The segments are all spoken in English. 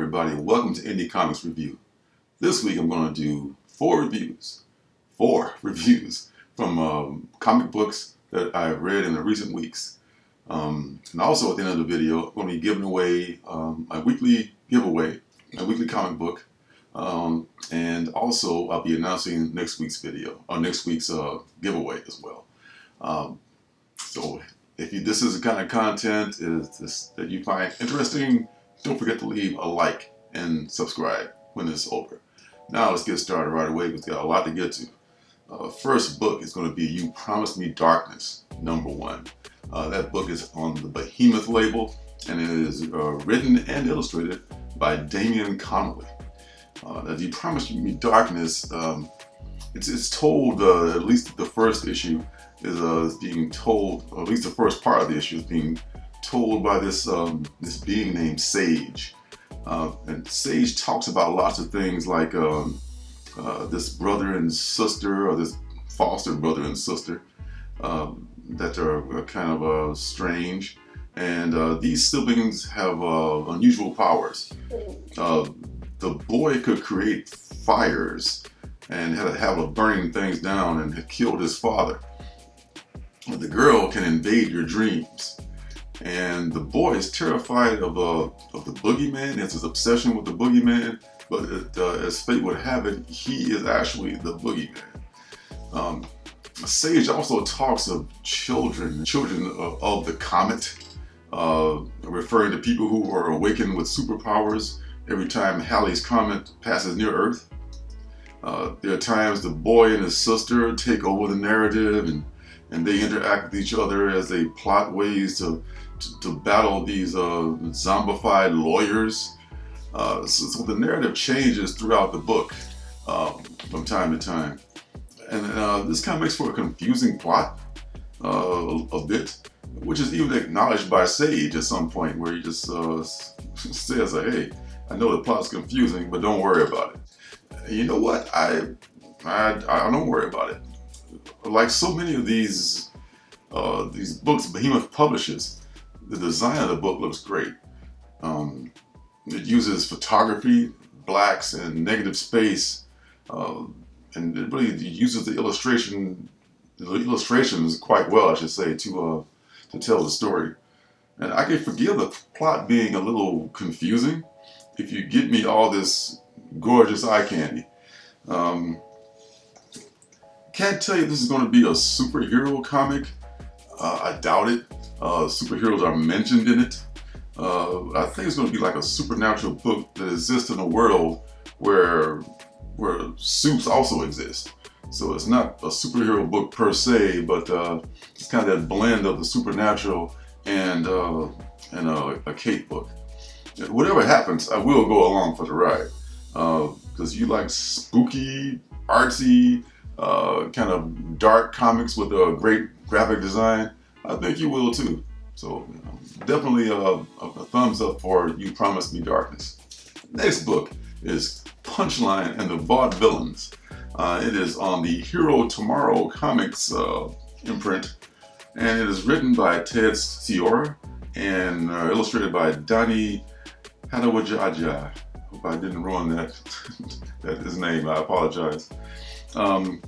everybody, and welcome to Indie Comics Review. This week I'm going to do four reviews from comic books that I've read in the recent weeks. And also at the end of the video, I'm going to be giving away my weekly giveaway, my weekly comic book. And also I'll be announcing next week's video, or next week's giveaway as well. So if this is the kind of content that you find interesting, don't forget to leave a like and subscribe when it's over. Now let's get started right away. We've got a lot to get to. First book is going to be You Promised Me Darkness, #1. That book is on the Behemoth label, and it is written and illustrated by Damian Connolly. That You Promised Me Darkness, it's told, at least the first issue is being told, or at least the first part of the issue is being told by this being named Sage. And Sage talks about lots of things like this brother and sister, or this foster brother and sister, that are kind of strange. And these siblings have unusual powers. The boy could create fires and had a habit of burning things down and had killed his father. The girl can invade your dreams. And the boy is terrified of the boogeyman. It's his obsession with the boogeyman, but as fate would have it, he is actually the boogeyman. Sage also talks of children of the comet, referring to people who are awakened with superpowers every time Halley's Comet passes near Earth. There are times the boy and his sister take over the narrative, and they interact with each other as they plot ways to battle these zombified lawyers. So the narrative changes throughout the book from time to time. And this kind of makes for a confusing plot a bit, which is even acknowledged by Sage at some point, where he just says, hey, I know the plot's confusing, but don't worry about it. You know what? I don't worry about it. Like so many of these books Behemoth publishes, the design of the book looks great. It uses photography, blacks, and negative space, and it really uses the illustrations quite well, I should say, to tell the story. And I can forgive the plot being a little confusing if you get me all this gorgeous eye candy. Can't tell you if this is going to be a superhero comic. I doubt it. Superheroes are mentioned in it. I think it's going to be like a supernatural book that exists in a world where suits also exist. So it's not a superhero book per se, but it's kind of that blend of the supernatural and a cape book. And whatever happens, I will go along for the ride, because you like spooky, artsy, kind of dark comics with a great graphic design. I think you will too. So definitely a thumbs up for You Promised Me Darkness. Next book is Punchline and the Vaudevillains. It is on the Hero Tomorrow Comics imprint, and it is written by Ted Ciora and illustrated by Donnie Hanawajaja. Hope I didn't ruin that his name. I apologize. And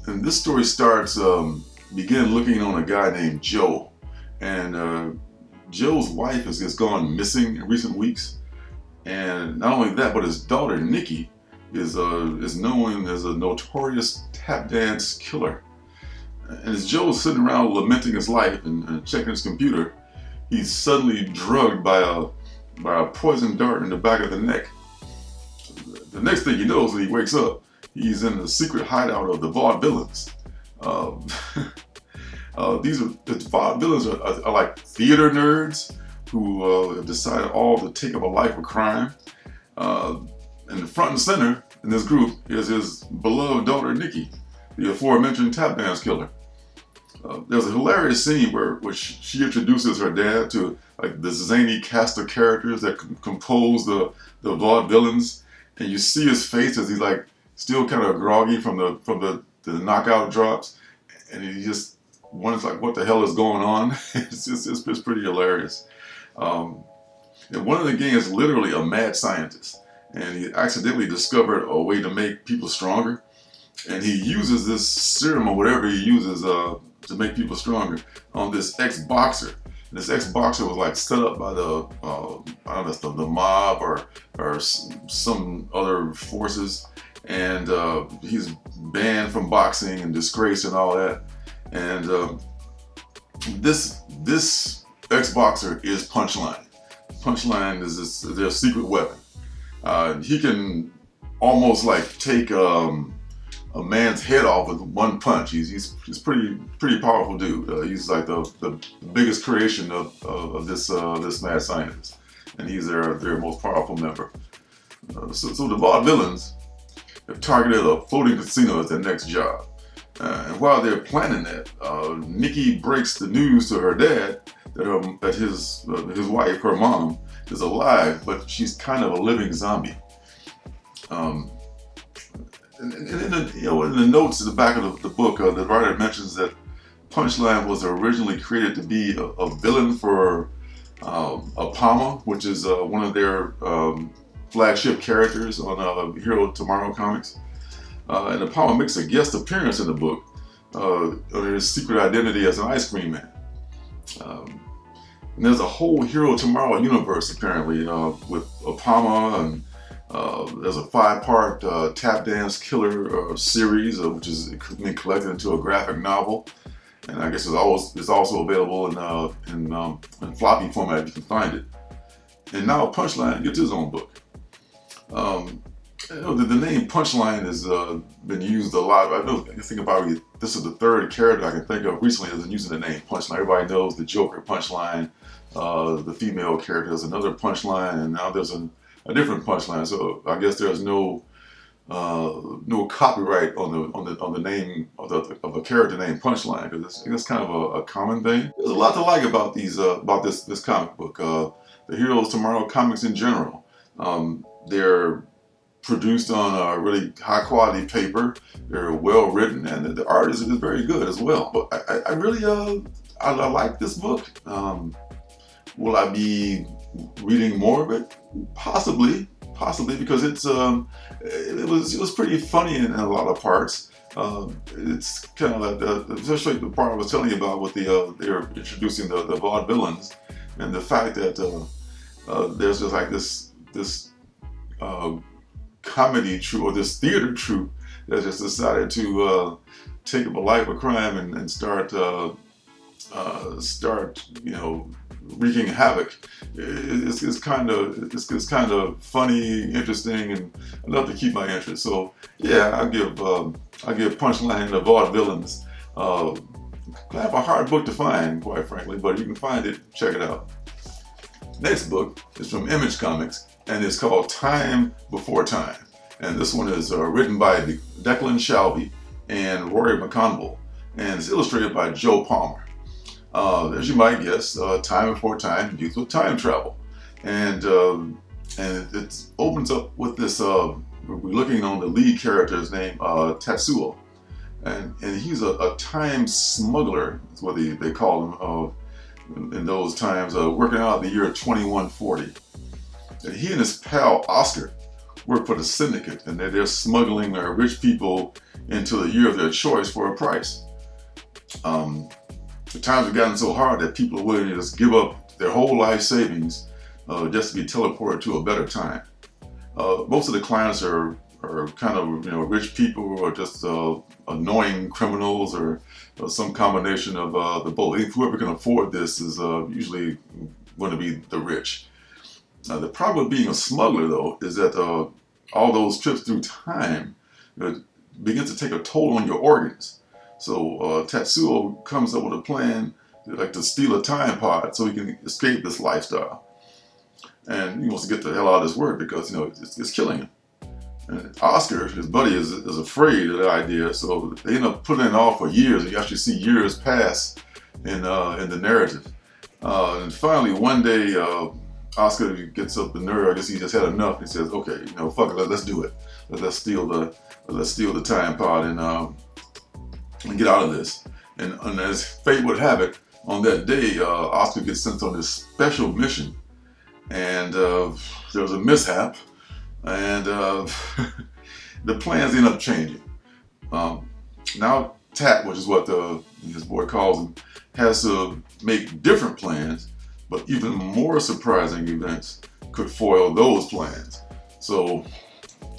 this story starts, begin looking on a guy named Joe. And Joe's wife has gone missing in recent weeks. And not only that, but his daughter, Nikki, is known as a notorious tap dance killer. And as Joe's sitting around lamenting his life and checking his computer, he's suddenly drugged by a poison dart in the back of the neck. The next thing he knows, when he wakes up, he's in the secret hideout of the Vaudevillains. The Vaudevillains are like theater nerds who have decided all to take up a life of crime. And the front and center in this group is his beloved daughter, Nikki, the aforementioned tap dance killer. There's a hilarious scene where she introduces her dad to like the zany cast of characters that compose the Vaudevillains, and you see his face as he's like still kind of groggy from the knockout drops, and he just wonders like what the hell is going on. It's pretty hilarious. And one of the gang is literally a mad scientist, and he accidentally discovered a way to make people stronger. And he uses this serum or whatever he uses to make people stronger on this ex-boxer. And this ex-boxer was like set up by the I don't know, the mob or some other forces, and he's banned from boxing and disgraced and all that. And this ex-boxer is Punchline. Punchline is their secret weapon. He can almost like take a man's head off with one punch. He's pretty powerful dude. He's like the biggest creation of this mad scientist, and he's their most powerful member. So the Vaudevillains have targeted a floating casino as their next job. And while they're planning that, Nikki breaks the news to her dad that his wife, her mom, is alive, but she's kind of a living zombie. And in the notes at the back of the book, the writer mentions that Punchline was originally created to be a villain for Apama, which is one of their flagship characters on Hero Tomorrow comics. And Apama makes a guest appearance in the book under his secret identity as an ice cream man. And there's a whole Hero Tomorrow universe apparently with Apama, and there's a 5-part tap dance killer series which is been collected into a graphic novel, and I guess it's also available in floppy format if you can find it. And now Punchline gets his own book. The name Punchline has been used a lot. I think about this is the third character I can think of recently that's been using the name Punchline. Everybody knows the Joker Punchline, the female character. There's another Punchline, and now there's a different Punchline. So I guess there's no copyright on the name of a character named Punchline, because it's kind of a common thing. There's a lot to like about this comic book. The Heroes Tomorrow comics in general. They're produced on a really high quality paper. They're well written, and the art is very good as well. But I really I like this book. Will I be reading more of it? Possibly, because it was pretty funny in a lot of parts. It's kind of like especially the part I was telling you about with they're introducing the Vaudevillains, and the fact that there's just like this comedy troupe, or this theater troupe, that just decided to take up a life of crime and start wreaking havoc. It's kind of funny, interesting, and enough to keep my interest. So yeah, I give Punchline the Vaudevillains kind of a hard book to find, quite frankly, but you can find it. Check it out. Next book is from Image Comics, and it's called Time Before Time. And this one is written by Declan Shalvey and Rory McConville, and it's illustrated by Joe Palmer. As you might guess, Time Before Time deals with time travel, and it opens up with this. We're looking on the lead character's name, Tetsuo, and he's a time smuggler. That's what they call him in those times, working out the year 2140. And he and his pal Oscar work for the syndicate, and they're smuggling rich people into the year of their choice for a price. The times have gotten so hard that people are willing to just give up their whole life savings just to be teleported to a better time. Most of the clients are kind of rich people, or just annoying criminals, or some combination of the both. Whoever can afford this is usually going to be the rich. The problem with being a smuggler, though, is that all those trips through time begins to take a toll on your organs. So Tetsuo comes up with a plan to steal a time pod so he can escape this lifestyle. And he wants to get the hell out of this work because it's killing him. And Oscar, his buddy, is afraid of the idea, so they end up putting it off for years, and you actually see years pass in the narrative. And finally, one day, Oscar gets up the nerve. I guess he just had enough. He says, "Okay, fuck it, let's do it. Let's steal the time pod and get out of this." And as fate would have it, on that day, Oscar gets sent on this special mission and there was a mishap, and the plans end up changing. Now Tat, which is what his boy calls him, has to make different plans, but even more surprising events could foil those plans. So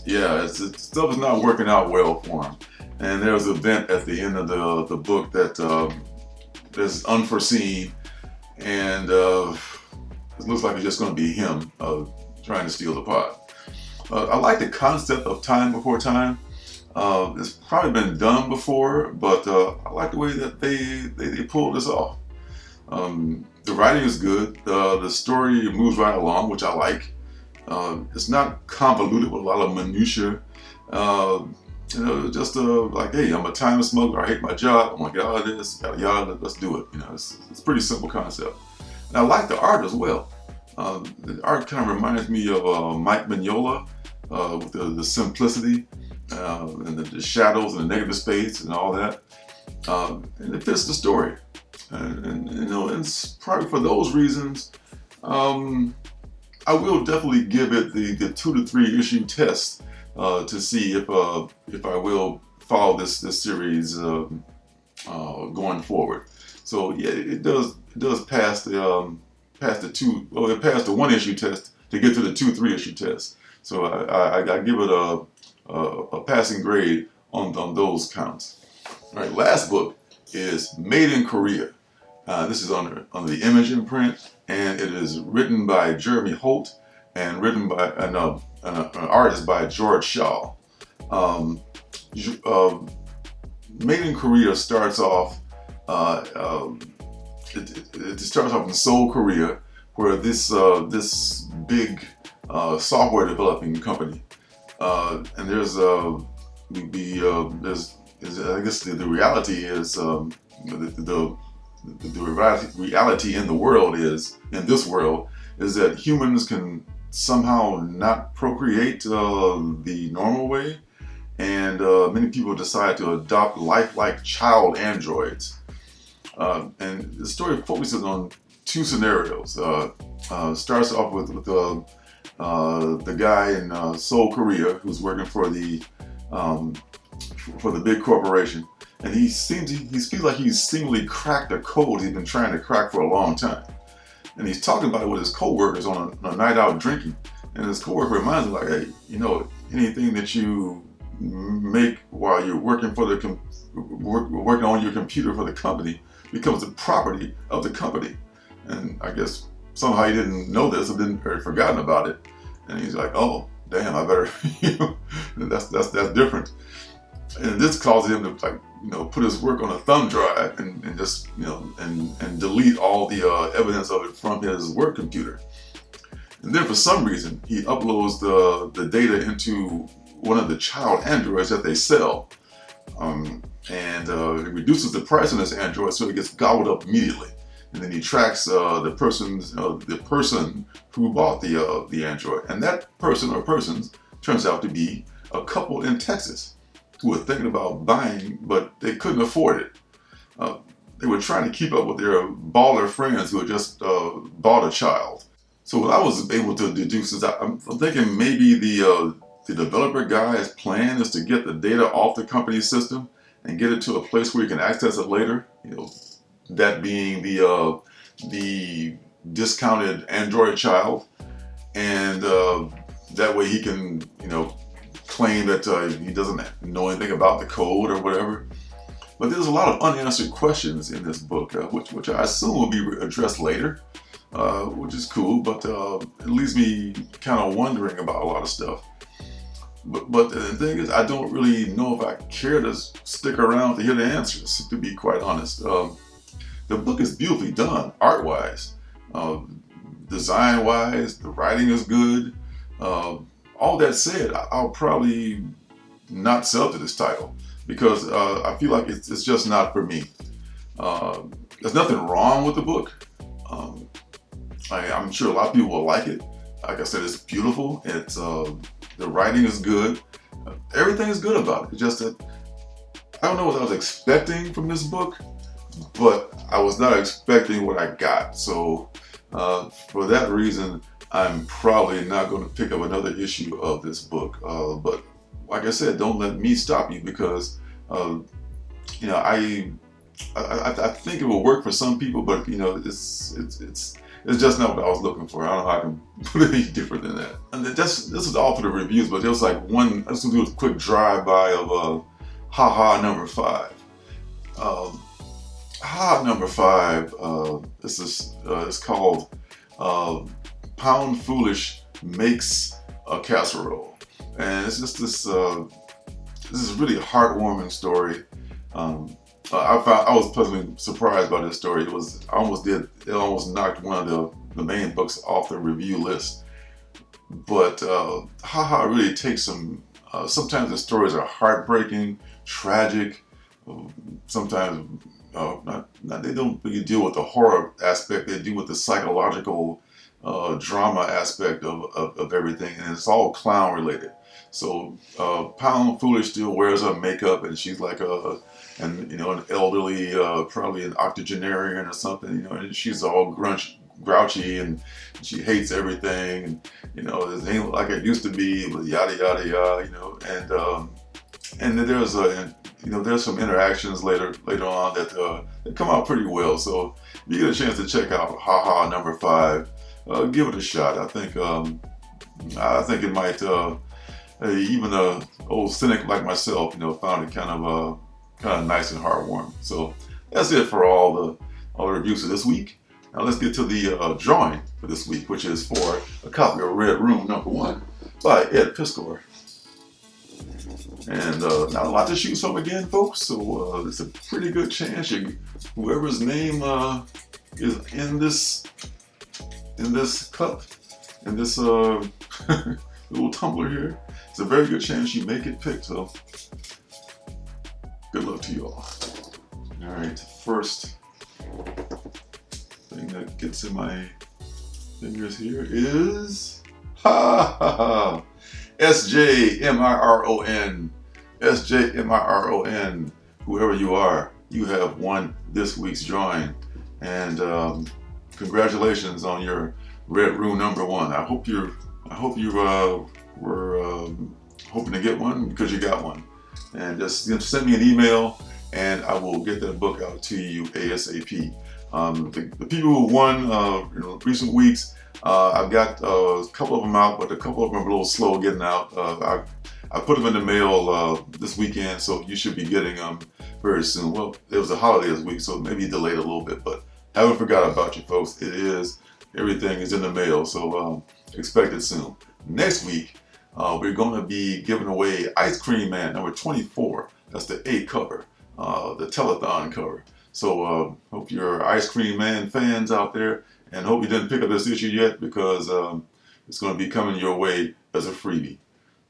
yeah, stuff is not working out well for him. And there's an event at the end of the book that is unforeseen, and it looks like it's just going to be him trying to steal the pot. I like the concept of time before time. It's probably been done before, but I like the way that they pulled this off. The writing is good. The story moves right along, which I like. It's not convoluted with a lot of minutia. Just like, hey, I'm a time smuggler. I hate my job. I'm gonna get out of this. Yada yada. Let's do it. It's a pretty simple concept. And I like the art as well. The art kind of reminds me of Mike Mignola with the simplicity and the shadows and the negative space and all that. And it fits the story. And it's probably for those reasons. I will definitely give it the 2 to 3 issue test to see if I will follow this series going forward. So yeah, it does pass the it passed the 1 issue test to get to the 2-3 issue test. So I give it a passing grade on those counts. All right, last book is Made in Korea. This is on the Image imprint, and it is written by Jeremy Holt and written by an artist by George Shaw. Made in Korea starts off. It starts off in Seoul, Korea, where this big software developing company, and there's I guess the reality is the reality in the world is, in this world, is that humans can somehow not procreate the normal way, and many people decide to adopt lifelike child androids. And the story focuses on 2 scenarios. Starts off with the guy in Seoul, Korea, who's working for the big corporation. And he feels like he's seemingly cracked a code he's been trying to crack for a long time. And he's talking about it with his coworkers on a night out drinking. And his coworker reminds him, like, hey, anything that you make while you're working working on your computer for the company becomes the property of the company. And I guess somehow he didn't know this or forgotten about it. And he's like, oh, damn, I better, that's different. And this causes him to put his work on a thumb drive and just and delete all the evidence of it from his work computer. And then for some reason he uploads the data into one of the child androids that they sell, and it reduces the price on this android so it gets gobbled up immediately. And then he tracks the person who bought the android, and that person or persons turns out to be a couple in Texas who were thinking about buying, but they couldn't afford it. They were trying to keep up with their baller friends who had just bought a child. So what I was able to deduce is I'm thinking maybe the developer guy's plan is to get the data off the company's system and get it to a place where you can access it later. That being the discounted Android child, and that way he can claim that he doesn't know anything about the code or whatever. But there's a lot of unanswered questions in this book, which I assume will be addressed later, which is cool, but it leaves me kind of wondering about a lot of stuff. But the thing is, I don't really know if I care to stick around to hear the answers, to be quite honest. The book is beautifully done, art-wise. Design-wise, the writing is good. All that said, I'll probably not sell to this title because I feel like it's just not for me. There's nothing wrong with the book. I'm sure a lot of people will like it. Like I said, it's beautiful. It's the writing is good. Everything is good about it. It's just that I don't know what I was expecting from this book, but I was not expecting what I got. So for that reason, I'm probably not going to pick up another issue of this book. But like I said, don't let me stop you, because uh, you know I think it will work for some people, but you know it's just not what I was looking for. I don't know how I can put it any different than that. And this is all for the reviews, but there was like one. I just want to do a quick drive-by of haha number 5. Um, haha number 5. This is it's called Pound Foolish Makes a Casserole, and it's just this is really a heartwarming story. I was pleasantly surprised by this story. It almost knocked one of the main books off the review list. But haha really takes some. Sometimes the stories are heartbreaking, tragic. Sometimes not they don't really deal with the horror aspect. They deal with the psychological drama aspect of everything, and it's all clown related. So Pound Foolish still wears her makeup, and she's like an elderly, probably an octogenarian or something, and she's all grouchy, and she hates everything, and it ain't like it used to be, but yada yada yada, and then there's some interactions later on that come out pretty well. So if you get a chance to check out haha number 5, give it a shot. I think it might. Even a old cynic like myself, found it kind of nice and heartwarming. So that's it for all the reviews for this week. Now let's get to the drawing for this week, which is for a copy of Red Room number 1 by Ed Piskor. And not a lot to choose from again, folks. So it's a pretty good chance whoever's name is in this cup, in this little tumbler here, it's a very good chance you may get picked. So good luck to you all. All right, first thing that gets in my fingers here is SJMIRON. SJMIRON. Whoever you are, you have won this week's drawing, and congratulations on your Red Room number 1. I hope you were hoping to get one, because you got one. And just send me an email, and I will get that book out to you ASAP. The people who won in recent weeks, I've got a couple of them out, but a couple of them are a little slow getting out. I put them in the mail this weekend, so you should be getting them very soon. Well, it was a holiday this week, so maybe delayed a little bit, but I haven't forgot about you folks. Everything is in the mail, so expect it soon. Next week, we're going to be giving away Ice Cream Man number 24. That's the A cover, the telethon cover. So hope you're Ice Cream Man fans out there, and hope you didn't pick up this issue yet, because it's going to be coming your way as a freebie.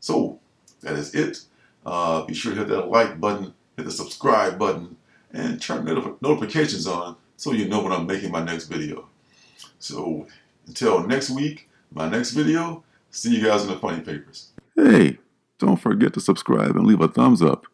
So that is it. Be sure to hit that like button, hit the subscribe button, and turn notifications on so you know when I'm making my next video. So until next week, my next video, see you guys in the funny papers. Hey, don't forget to subscribe and leave a thumbs up.